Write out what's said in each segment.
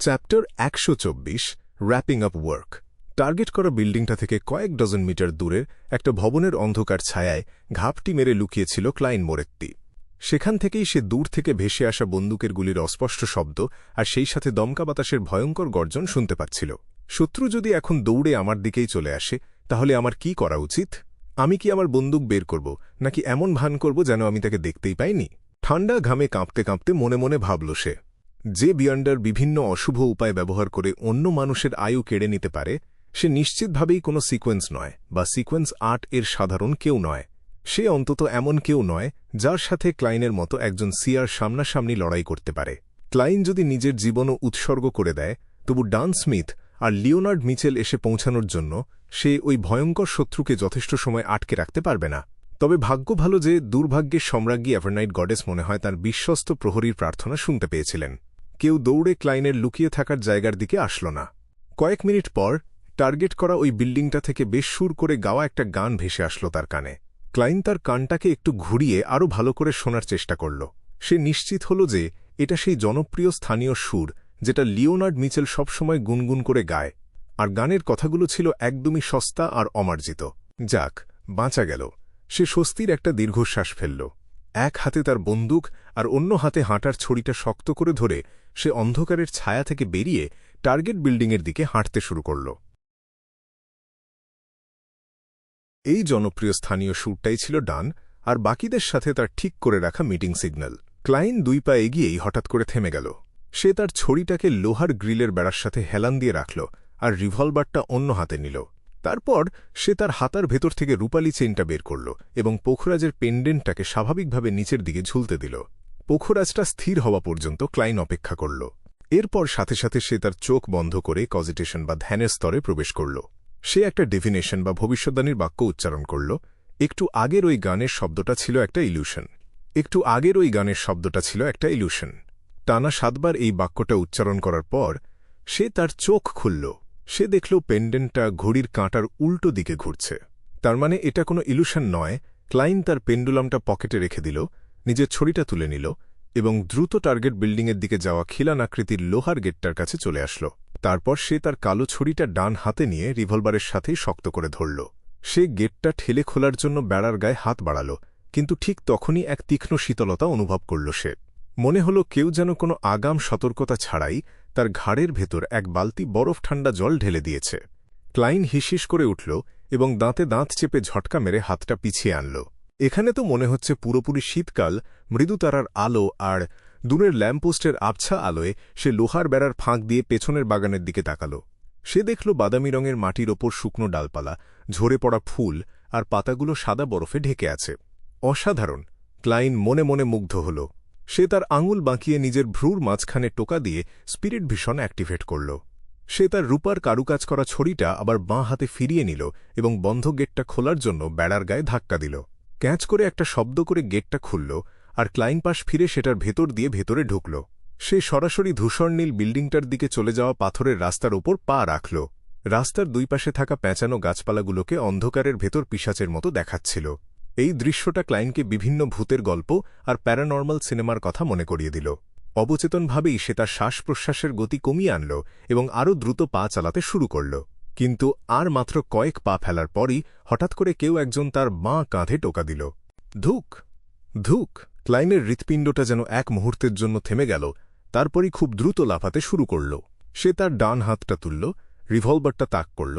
Chapter ১২৪ wrapping up work. Target করা বিল্ডিংটা থেকে কয়েক ডজন মিটার দূরের একটা ভবনের অন্ধকার ছায়ায় ঘাপটি মেরে লুকিয়েছিল ক্লাইন মোরেত্তি। সেখান থেকেই সে দূর থেকে ভেসে আসা বন্দুকের গুলির অস্পষ্ট শব্দ আর সেই সাথে দমকা বাতাসের ভয়ঙ্কর গর্জন শুনতে পাচ্ছিল। শত্রু যদি এখন দৌড়ে আমার দিকেই চলে আসে তাহলে আমার কি করা উচিত? আমি কি আমার বন্দুক বের করব, নাকি এমন ভান করব যেন আমি তাকে দেখতেই পাইনি? ঠান্ডা ঘামে কাঁপতে কাঁপতে মনে মনে ভাবল সে, যে বিয়ান্ডার বিভিন্ন অশুভ উপায় ব্যবহার করে অন্য মানুষের আয়ু কেড়ে নিতে পারে, সে নিশ্চিতভাবেই কোনো সিকোয়েন্স নয় বা সিকোয়েন্স ৮ এর সাধারণ কেউ নয়। সে অন্তত এমন কেউ নয় যার সাথে ক্লাইনের মতো একজন সিআর সামনাসামনি লড়াই করতে পারে। ক্লাইন যদি নিজের জীবনও উৎসর্গ করে দেয়, তবু ডান স্মিথ আর লিওনার্ড মিচেল এসে পৌঁছানোর জন্য সে ওই ভয়ঙ্কর শত্রুকে যথেষ্ট সময় আটকে রাখতে পারবে না। তবে ভাগ্য ভালো যে দুর্ভাগ্যের সম্রাজ্ঞী এভারনাইট গডেস মনে হয় তার বিশ্বস্ত প্রহরীর প্রার্থনা শুনতে পেয়েছিলেন। কেউ দৌড়ে ক্লাইনের লুকিয়ে থাকার জায়গার দিকে আসল না। কয়েক মিনিট পর টার্গেট করা ওই বিল্ডিংটা থেকে বেশ সুর করে গাওয়া একটা গান ভেসে আসল তার কানে। ক্লাইন তার কানটাকে একটু ঘুরিয়ে আরও ভালো করে শোনার চেষ্টা করল। সে নিশ্চিত হল যে এটা সেই জনপ্রিয় স্থানীয় সুর যেটা লিওনার্ড মিচেল সবসময় গুনগুন করে গায়, আর গানের কথাগুলো ছিল একদমই সস্তা আর অমার্জিত। যাক, বাঁচা গেল। সে স্বস্তির একটা দীর্ঘশ্বাস ফেলল। এক হাতে তার বন্দুক আর অন্য হাতে হাঁটার ছড়িটা শক্ত করে ধরে সে অন্ধকারের ছায়া থেকে বেরিয়ে টার্গেট বিল্ডিংয়ের দিকে হাঁটতে শুরু করল। এই জনপ্রিয় স্থানীয় সুরটাই ছিল ডান, আর বাকিদের সাথে তার ঠিক করে রাখা মিটিং সিগন্যাল। ক্লাইন ২ পা এগিয়েই হঠাৎ করে থেমে গেল। সে তার ছড়িটাকে লোহার গ্রিলের বেড়ার সাথে হেলান দিয়ে রাখল আর রিভলভারটা অন্য হাতে নিল। তারপর সে তার হাতার ভেতর থেকে রূপালি চেইনটা বের করল এবং পোখরাজের পেন্ডেন্টটাকে স্বাভাবিকভাবে নিচের দিকে ঝুলতে দিল। পোখরাজটা স্থির হওয়া পর্যন্ত ক্লাইন অপেক্ষা করল। এরপর সাথে সাথে সে তার চোখ বন্ধ করে কজিটেশন বা ধ্যানের স্তরে প্রবেশ করল। সে একটা ডিভিনেশন বা ভবিষ্যদ্বাণীর বাক্য উচ্চারণ করল। একটু আগের ওই গানের শব্দটা ছিল একটা ইলিউশন। টানা ৭ বার এই বাক্যটা উচ্চারণ করার পর সে তার চোখ খুলল। সে দেখল পেন্ডেন্টটা ঘড়ির কাঁটার উল্টো দিকে ঘুরছে। তার মানে এটা কোনো ইলিউশন নয়। ক্লাইন তার পেন্ডুলামটা পকেটে রেখে দিল, নিজের ছড়িটা তুলে নিল এবং দ্রুত টার্গেট বিল্ডিংয়ের দিকে যাওয়া খিলান আকৃতির লোহার গেটটার কাছে চলে আসল। তারপর সে তার কালো ছড়িটা ডান হাতে নিয়ে রিভলভারের সাথেই শক্ত করে ধরল। সে গেটটা ঠেলে খোলার জন্য বেড়ার গায়ে হাত বাড়াল, কিন্তু ঠিক তখনই এক তীক্ষ্ণ শীতলতা অনুভব করল সে। মনে হল কেউ যেন কোনো আগাম সতর্কতা ছাড়াই তার ঘাড়ের ভেতর এক বালতি বরফ ঠান্ডা জল ঢেলে দিয়েছে। ক্লাইন হিসহিস করে উঠল এবং দাঁতে দাঁত চেপে ঝটকা মেরে হাতটা পিছিয়ে আনল। এখানে তো মনে হচ্ছে পুরোপুরি শীতকাল। মৃদু তারার আলো আর দূরের ল্যাম্পপোস্টের আবছা আলোয় সে লোহার বেড়ার ফাঁক দিয়ে পেছনের বাগানের দিকে তাকাল। সে দেখল বাদামি রঙের মাটির ওপর শুকনো ডালপালা, ঝরে পড়া ফুল আর পাতাগুলো সাদা বরফে ঢেকে আছে। অসাধারণ। ক্লাইন মনে মনে মুগ্ধ হল। সে তার আঙুল বাঁকিয়ে নিজের ভ্রুর মাঝখানে টোকা দিয়ে স্পিরিট ভিশন অ্যাক্টিভেট করল। সে তার রূপার কারুকাজ করা ছড়িটা আবার বাঁ হাতে ফিরিয়ে নিল এবং বন্ধ গেটটা খোলার জন্য বেড়ার গায়ে ধাক্কা দিল। ক্যাঁচ করে একটা শব্দ করে গেটটা খুলল আর ক্লাইন পাশ ফিরে সেটার ভেতর দিয়ে ভেতরে ঢুকল। সে সরাসরি ধূসরনীল বিল্ডিংটার দিকে চলে যাওয়া পাথরের রাস্তার ওপর পা রাখল। রাস্তার দুই পাশে থাকা প্যাঁচানো গাছপালাগুলোকে অন্ধকারের ভেতর পিশাচের মতো দেখাচ্ছিল। এই দৃশ্যটা ক্লাইনকে বিভিন্ন ভূতের গল্প আর প্যারানর্মাল সিনেমার কথা মনে করিয়ে দিল। অবচেতনভাবেই সে তার শ্বাস-প্রশ্বাসের গতি কমিয়ে আনল এবং আরও দ্রুত পা চালাতে শুরু করল। কিন্তু আর মাত্র কয়েক পা ফেলার পরই হঠাৎ করে কেউ একজন তার বাঁ কাঁধে টোকা দিল। ধুক ধুক। ক্লাইনের হৃৎপিণ্ডটা যেন এক মুহূর্তের জন্য থেমে গেল, তারপরই খুব দ্রুত লাফাতে শুরু করল। সে তার ডান হাতটা তুলল, রিভলভারটা তাক করল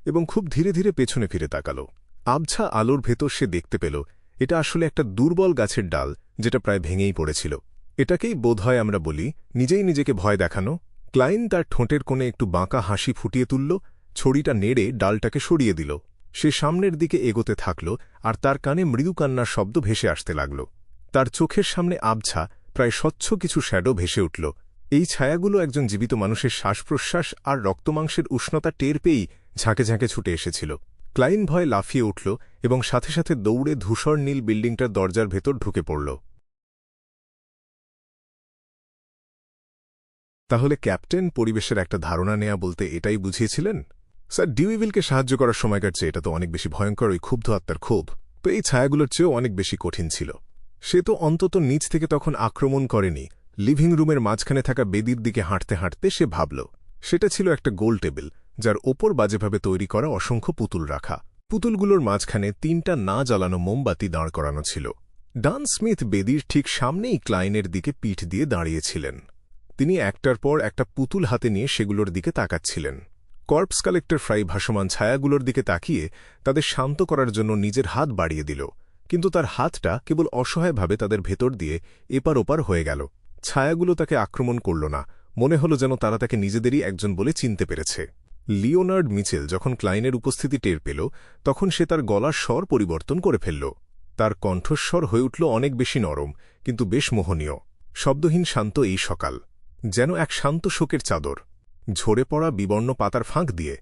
এবং খুব ধীরে ধীরে পেছনে ফিরে তাকাল। আবছা আলোর ভেতর সে দেখতে পেল এটা আসলে একটা দুর্বল গাছের ডাল যেটা প্রায় ভেঙেই পড়েছিল। এটাকেই বোধহয় আমরা বলি নিজেই নিজেকে ভয় দেখানো। ক্লাইন তার ঠোঁটের কোণে একটু বাঁকা হাসি ফুটিয়ে তুলল, ছড়িটা নেড়ে ডালটাকে সরিয়ে দিল। সে সামনের দিকে এগোতে থাকল আর তার কানে মৃদু কান্নার শব্দ ভেসে আসতে লাগল। তার চোখের সামনে আবছা প্রায় স্বচ্ছ কিছু শ্যাডো ভেসে উঠল। এই ছায়াগুলো একজন জীবিত মানুষের শ্বাসপ্রশ্বাস আর রক্তমাংসের উষ্ণতা টের পেয়েই ঝাঁকে ঝাঁকে ছুটে এসেছিল। ক্লাইন ভয়ে লাফিয়ে উঠল এবং সাথে সাথে দৌড়ে ধূসর নীল বিল্ডিংটার দরজার ভেতর ঢুকে পড়ল। তাহলে ক্যাপ্টেন পরিবেশের একটা ধারণা নেয়া বলতে এটাই বুঝিয়েছিলেন? স্যার ডিউইভিলকে সাহায্য করার সময়কার চেয়ে এটা তো অনেক বেশি ভয়ঙ্কর। ওই ক্ষুব্ধ আত্মার ক্ষোভ তো এই ছায়াগুলোর চেয়েও অনেক বেশি কঠিন ছিল। সে তো অন্তত নিচ থেকে তখন আক্রমণ করেনি, লিভিং রুমের মাঝখানে থাকা বেদির দিকে হাঁটতে হাঁটতে সে ভাবল সেটা ছিল একটা গোল টেবিল, যার ওপর বাজেভাবে তৈরি করা অসংখ্য পুতুল রাখা। পুতুলগুলোর মাঝখানে 3টা না জ্বালানো মোমবাতি দাঁড় করানো ছিল। ডান স্মিথ বেদির ঠিক সামনেই ক্লাইনের দিকে পিঠ দিয়ে দাঁড়িয়েছিলেন। তিনি একটার পর একটা পুতুল হাতে নিয়ে সেগুলোর দিকে তাকাচ্ছিলেন। কর্পস কালেক্টর ফ্রাই ভাসমান ছায়াগুলোর দিকে তাকিয়ে তাদের শান্ত করার জন্য নিজের হাত বাড়িয়ে দিল, কিন্তু তার হাতটা কেবল অসহায়ভাবে তাদের ভেতর দিয়ে এপার ওপার হয়ে গেল। ছায়াগুলো তাকে আক্রমণ করল না, মনে হল যেন তারা তাকে নিজেদেরই একজন বলে চিনতে পেরেছে। লিওনার্ড মিচেল যখন ক্লাইনের উপস্থিতি টের পেল, তখন সে তার গলার স্বর পরিবর্তন করে ফেলল। তার কণ্ঠস্বর হয়ে উঠল অনেক বেশি নরম, কিন্তু বেশ মোহনীয়। শব্দহীন শান্ত এই সকাল, যেন এক শান্ত শোকের চাদর। ঝরে পড়া বিবর্ণ পাতার ফাঁক দিয়ে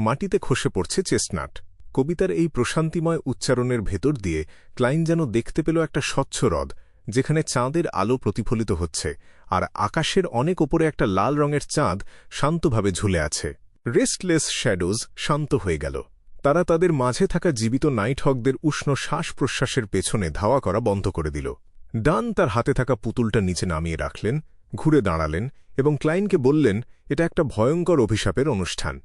মাটিতে খসে পড়ছে চেস্টনাট। কবিতার এই প্রশান্তিময় উচ্চারণের ভেতর দিয়ে ক্লাইন যেন দেখতে পেল একটা স্বচ্ছ হ্রদ, যেখানে চাঁদের আলো প্রতিফলিত হচ্ছে, আর আকাশের অনেক ওপরে একটা লাল রঙের চাঁদ শান্তভাবে ঝুলে আছে। রেস্টলেস শ্যাডোজ শান্ত হয়ে গেল। তারা তাদের মাঝে থাকা জীবিত নাইটহকদের উষ্ণ শ্বাস-প্রশ্বাসের পেছনে ধাওয়া করা বন্ধ করে দিল। ডান তার হাতে থাকা পুতুলটা নিচে নামিয়ে রাখলেন, ঘুরে দাঁড়ালেন এবং ক্লাইনকে বললেন, এটা একটা ভয়ঙ্কর অভিশাপের অনুষ্ঠান।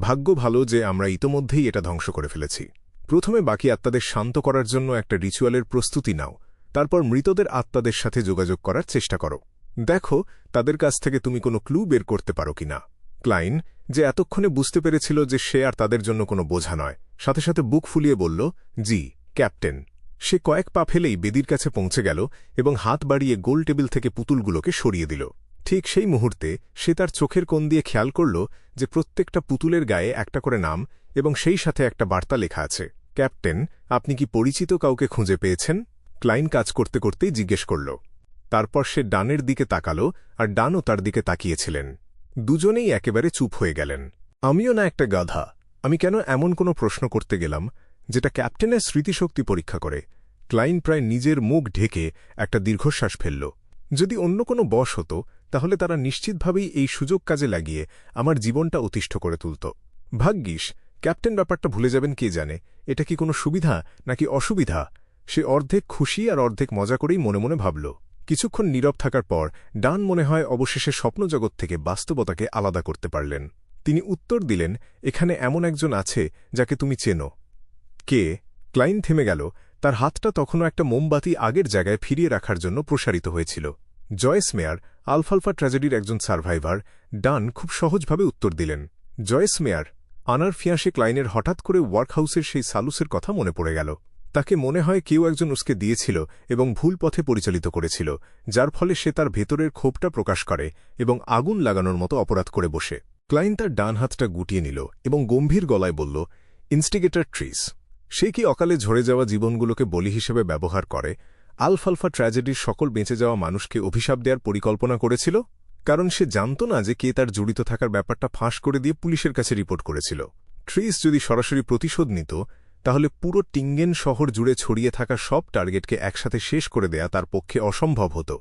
ভাগ্য ভালো যে আমরা ইতোমধ্যেই এটা ধ্বংস করে ফেলেছি। প্রথমে বাকি আত্মাদের শান্ত করার জন্য একটা রিচুয়ালের প্রস্তুতি নাও, তারপর মৃতদের আত্মাদের সাথে যোগাযোগ করার চেষ্টা করো। দেখো তাদের কাছ থেকে তুমি কোনো ক্লু বের করতে পারো কিনা। ক্লাইন, যে এতক্ষণে বুঝতে পেরেছিল যে সে আর তাদের জন্য কোনো বোঝা নয়, সাথে সাথে বুক ফুলিয়ে বলল, জি ক্যাপ্টেন। সে কয়েক পা ফেলেই বেদির কাছে পৌঁছে গেল এবং হাত বাড়িয়ে গোল টেবিল থেকে পুতুলগুলোকে সরিয়ে দিল। ঠিক সেই মুহূর্তে সে তার চোখের কোণ দিয়ে খেয়াল করল যে প্রত্যেকটা পুতুলের গায়ে একটা করে নাম এবং সেই সাথে একটা বার্তা লেখা আছে। ক্যাপ্টেন, আপনি কি পরিচিত কাউকে খুঁজে পেয়েছেন? ক্লাইন কাজ করতে করতেই জিজ্ঞেস করল। তারপর সে ডানের দিকে তাকাল, আর ডানও তার দিকে তাকিয়েছিলেন। দুজনেই একেবারে চুপ হয়ে গেলেন। আমিও না একটা গাধা, আমি কেন এমন কোনো প্রশ্ন করতে গেলাম যেটা ক্যাপ্টেনের স্মৃতিশক্তি পরীক্ষা করে? ক্লাইন প্রায় নিজের মুখ ঢেকে একটা দীর্ঘশ্বাস ফেলল। যদি অন্য কোনো বশ হতো, তাহলে তারা নিশ্চিতভাবেই এই সুযোগ কাজে লাগিয়ে আমার জীবনটা অতিষ্ঠ করে তুলত। ভাগ্যিস ক্যাপ্টেন ব্যাপারটা ভুলে যাবেন কে জানে, এটা কি কোনো সুবিধা নাকি অসুবিধা। সে অর্ধেক খুশি আর অর্ধেক মজা করেই মনে মনে ভাবল। কিছুক্ষণ নীরব থাকার পর ডান মনে হয় অবশেষে স্বপ্নজগৎ থেকে বাস্তবতাকে আলাদা করতে পারলেন। তিনি উত্তর দিলেন, এখানে এমন একজন আছে যাকে তুমি চেনো। কে? ক্লাইন থেমে গেল। তার হাতটা তখনও একটা মোমবাতি আগের জায়গায় ফিরিয়ে রাখার জন্য প্রসারিত হয়েছিল। জয়েস মেয়ার, আলফালফা ট্র্যাজেডির একজন সার্ভাইভার। ডান খুব সহজভাবে উত্তর দিলেন, জয়েস মেয়ার। আনার ফিয়াঁসে ক্লাইনের হঠাৎ করে ওয়ার্কহাউসের সেই সালুসের কথা মনে পড়ে গেল। তাকে মনে হয় কেউ একজন উসকে দিয়েছিল এবং ভুল পথে পরিচালিত করেছিল, যার ফলে সে তার ভেতরের ক্ষোভটা প্রকাশ করে এবং আগুন লাগানোর মতো অপরাধ করে বসে। ক্লাইন তার ডান হাতটা গুটিয়ে নিল এবং গম্ভীর গলায় বলল, ইনস্টিগেটর ট্রিস। সে কি অকালে ঝরে যাওয়া জীবনগুলোকে বলি হিসেবে ব্যবহার করে আলফালফা ট্র্যাজেডির সকল বেঁচে যাওয়া মানুষকে অভিশাপ দেওয়ার পরিকল্পনা করেছিল? কারণ সে জানত না যে কে তার জড়িত থাকার ব্যাপারটা ফাঁস করে দিয়ে পুলিশের কাছে রিপোর্ট করেছিল। ট্রিস যদি সরাসরি প্রতিশোধ নিত, তাহলে পুরো টিঙ্গেন শহর জুড়ে ছড়িয়ে থাকা সব টার্গেটকে একসাথে শেষ করে দেয়া তার পক্ষে অসম্ভব হতো।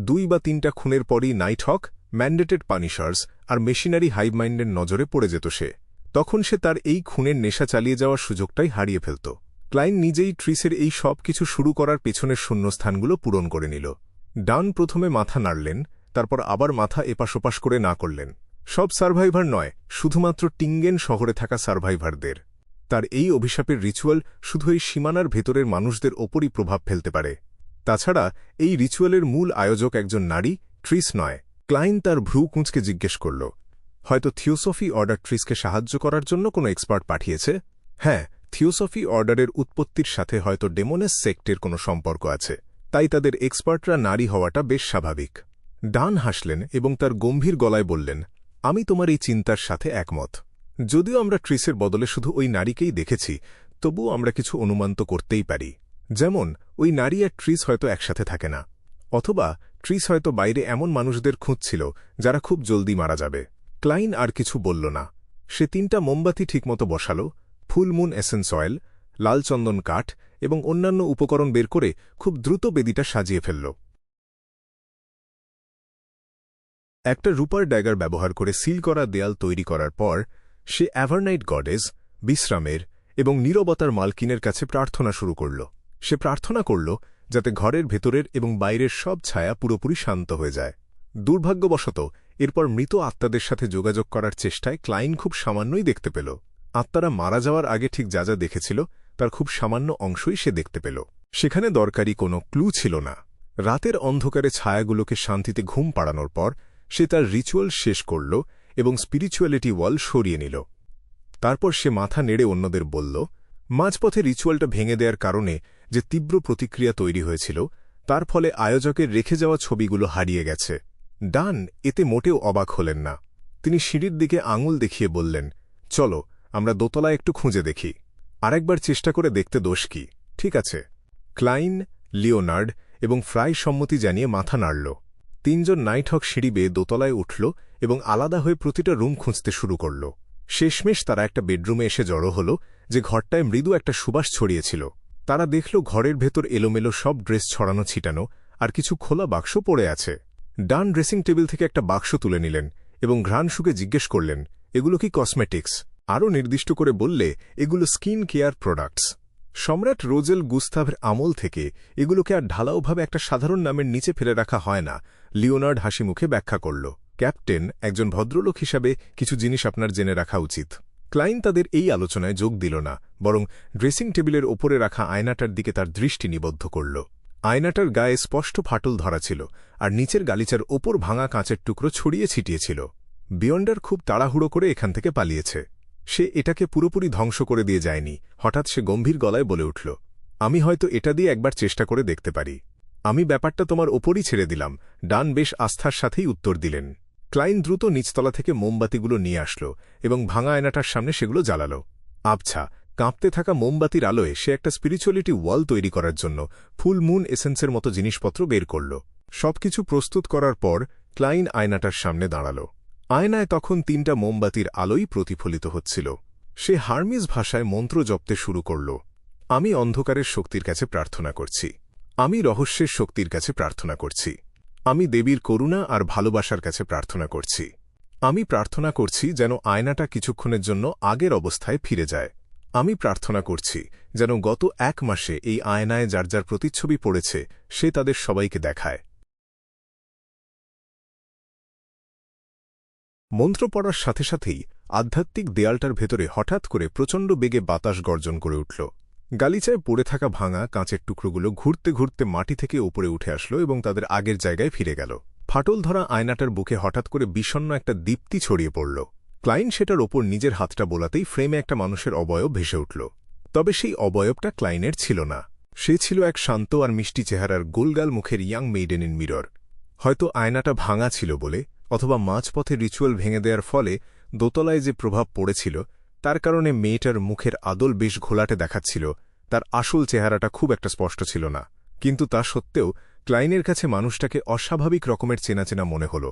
2 বা 3টা খুনের পরই নাইটহক, ম্যান্ডেটেড পানিশার্স আর মেশিনারি হাইভমাইন্ডের নজরে পড়ে যেত সে। তখন সে তার এই খুনের নেশা চালিয়ে যাওয়ার সুযোগটাই হারিয়ে ফেলত। ক্লাইন নিজেই ট্রিসের এই সব কিছু শুরু করার পেছনের শূন্যস্থানগুলো পূরণ করে নিল। ডান প্রথমে মাথা নাড়লেন, তারপর আবার মাথা এপাশোপাশ করে না করলেন। সব সার্ভাইভার নয়, শুধুমাত্র টিঙ্গেন শহরে থাকা সার্ভাইভারদের। তার এই অভিশাপের রিচুয়াল শুধু এই সীমানার ভেতরের মানুষদের ওপরই প্রভাব ফেলতে পারে। তাছাড়া এই রিচুয়ালের মূল আয়োজক একজন নারী, ট্রিস নয়। ক্লাইন তার ভ্রু কুঁচকে জিজ্ঞেস করল, হয়তো থিওসফি অর্ডার ট্রিসকে সাহায্য করার জন্য কোনো এক্সপার্ট পাঠিয়েছে? হ্যাঁ, থিওসফি অর্ডারের উৎপত্তির সাথে হয়তো ডেমোনেস সেক্টের কোনো সম্পর্ক আছে, তাই তাদের এক্সপার্টরা নারী হওয়াটা বেশ স্বাভাবিক। ডান হাসলেন এবং তার গম্ভীর গলায় বললেন, আমি তোমার এই চিন্তার সাথে একমত। যদিও আমরা ট্রিসের বদলে শুধু ওই নারীকেই দেখেছি, তবুও আমরা কিছু অনুমান তো করতেই পারি। যেমন ওই নারী আর ট্রিস হয়তো একসাথে থাকে না, অথবা ট্রিস হয়তো বাইরে এমন মানুষদের খুঁজছিল যারা খুব জলদি মারা যাবে। ক্লাইন আর কিছু বলল না। সে 3টা মোমবাতি ঠিকমতো বসাল, ফুলমুন এসেন্স অয়েল, লাল চন্দন কাঠ এবং অন্যান্য উপকরণ বের করে খুব দ্রুত বেদিটা সাজিয়ে ফেলল। একটা রূপার ড্যাগার ব্যবহার করে সিল করা দেয়াল তৈরি করার পর সে অ্যাভারনাইট গডেস, বিশ্রামের এবং নীরবতার মালকিনের কাছে প্রার্থনা শুরু করল। সে প্রার্থনা করল যাতে ঘরের ভেতরের এবং বাইরের সব ছায়া পুরোপুরি শান্ত হয়ে যায়। দুর্ভাগ্যবশত এরপর মৃত আত্মাদের সাথে যোগাযোগ করার চেষ্টায় ক্লাইন খুব সামান্যই দেখতে পেল। আত্মারা মারা যাওয়ার আগে ঠিক যা যা দেখেছিল তার খুব সামান্য অংশই সে দেখতে পেল। সেখানে দরকারি কোনো ক্লু ছিল না। রাতের অন্ধকারে ছায়াগুলোকে শান্তিতে ঘুম পাড়ানোর পর সে তার রিচুয়াল শেষ করল এবং স্পিরিচুয়ালিটি ওয়াল সরিয়ে নিল। তারপর সে মাথা নেড়ে অন্যদের বলল, মাঝপথে রিচুয়ালটা ভেঙে দেওয়ার কারণে যে তীব্র প্রতিক্রিয়া তৈরি হয়েছিল তার ফলে আয়োজকের রেখে যাওয়া ছবিগুলো হারিয়ে গেছে। ডান এতে মোটেও অবাক হলেন না। তিনি সিঁড়ির দিকে আঙুল দেখিয়ে বললেন, চলো আমরা দোতলায় একটু খুঁজে দেখি। আরেকবার চেষ্টা করে দেখতে দোষ কি? ঠিক আছে। ক্লাইন, লিওনার্ড এবং ফ্রাই সম্মতি জানিয়ে মাথা নাড়ল। তিনজন নাইটহক সিঁড়ি বেয়ে দোতলায় উঠল এবং আলাদা হয়ে প্রতিটা রুম খুঁজতে শুরু করল। শেষমেশ তারা একটা বেডরুমে এসে জড়ো হল যে ঘরটায় মৃদু একটা সুবাস ছড়িয়েছিল। তারা দেখল ঘরের ভেতর এলোমেলো সব ড্রেস ছড়ানো ছিটানো আর কিছু খোলা বাক্স পড়ে আছে। ডান ড্রেসিং টেবিল থেকে একটা বাক্স তুলে নিলেন এবং ঘ্রাণ শুকে জিজ্ঞেস করলেন, এগুলো কি কসমেটিক্স? আরও নির্দিষ্ট করে বললে, এগুলো স্কিন কেয়ার প্রোডাক্টস। সম্রাট রোজেল গুস্তাভের আমল থেকে এগুলোকে আর ঢালাওভাবে একটা সাধারণ নামের নিচে ফেলে রাখা হয় না, লিওনার্ড হাসিমুখে ব্যাখ্যা করল। ক্যাপ্টেন, একজন ভদ্রলোক হিসাবে কিছু জিনিস আপনার জেনে রাখা উচিত। ক্লাইন তাদের এই আলোচনায় যোগ দিল না, বরং ড্রেসিং টেবিলের ওপরে রাখা আয়নাটার দিকে তার দৃষ্টি নিবদ্ধ করল। আয়নাটার গায়ে স্পষ্ট ফাটল ধরা ছিল আর নিচের গালিচার ওপর ভাঙা কাঁচের টুকরো ছড়িয়ে ছিটিয়েছিল। বিয়ন্ডার খুব তাড়াহুড়ো করে এখান থেকে পালিয়েছে। সে এটাকে পুরোপুরি ধ্বংস করে দিয়ে যায়নি। হঠাৎ সে গম্ভীর গলায় বলে উঠল, আমি হয়তো এটা দিয়ে একবার চেষ্টা করে দেখতে পারি। আমি ব্যাপারটা তোমার ওপরই ছেড়ে দিলাম। ডান বেশ আস্থার সাথেই উত্তর দিলেন। ক্লাইন দ্রুত নিচতলা থেকে মোমবাতিগুলো নিয়ে আসলো এবং ভাঙা আয়নাটার সামনে সেগুলো জ্বালাল। আবছা কাঁপতে থাকা মোমবাতির আলোয় সে একটা স্পিরিচুয়ালিটি ওয়াল তৈরি করার জন্য ফুল মুন এসেন্সের মতো জিনিসপত্র বের করল। সবকিছু প্রস্তুত করার পর ক্লাইন আয়নাটার সামনে দাঁড়াল। আয়নায় তখন 3টা মোমবাতির আলোই প্রতিফলিত হচ্ছিল। সে হার্মিস ভাষায় মন্ত্র জপতে শুরু করল। আমি অন্ধকারের শক্তির কাছে প্রার্থনা করছি। আমি রহস্যের শক্তির কাছে প্রার্থনা করছি। আমি দেবীর করুণা আর ভালোবাসার কাছে প্রার্থনা করছি। আমি প্রার্থনা করছি যেন আয়নাটা কিছুক্ষণের জন্য আগের অবস্থায় ফিরে যায়। আমি প্রার্থনা করছি যেন গত 1 মাসে এই আয়নায় যার যার প্রতিচ্ছবি পড়েছে সে তাদের সবাইকে দেখায়। মন্ত্র পড়ার সাথে সাথেই আধ্যাত্মিক দেয়ালটার ভেতরে হঠাৎ করে প্রচণ্ড বেগে বাতাস গর্জন করে উঠল। গালিচায় পড়ে থাকা ভাঙা কাঁচের টুকরোগুলো ঘুরতে ঘুরতে মাটি থেকে উপরে উঠে আসলো এবং তাদের আগের জায়গায় ফিরে গেল। ফাটল ধরা আয়নাটার বুকে হঠাৎ করে বিষণ্ণ একটা দীপ্তি ছড়িয়ে পড়ল। ক্লাইন সেটার ওপর নিজের হাতটা বোলাতেই ফ্রেমে একটা মানুষের অবয়ব ভেসে উঠল। তবে সেই অবয়বটা ক্লাইনের ছিল না। সে ছিল এক শান্ত আর মিষ্টি চেহারার গোলগাল মুখের ইয়াং মেইডেন ইন মিরর। হয়তো আয়নাটা ভাঙা ছিল বলে, অথবা মাঝপথে রিচুয়াল ভেঙে দেওয়ার ফলে দোতলায় যে প্রভাব পড়েছিল তার কারণে মেয়েটার মুখের আদল বেশ ঘোলাটে দেখাচ্ছিল। তার আসল চেহারাটা খুব একটা স্পষ্ট ছিল না, কিন্তু তা সত্ত্বেও ক্লাইনের কাছে মানুষটাকে অস্বাভাবিক রকমের চেনা চেনা মনে হল।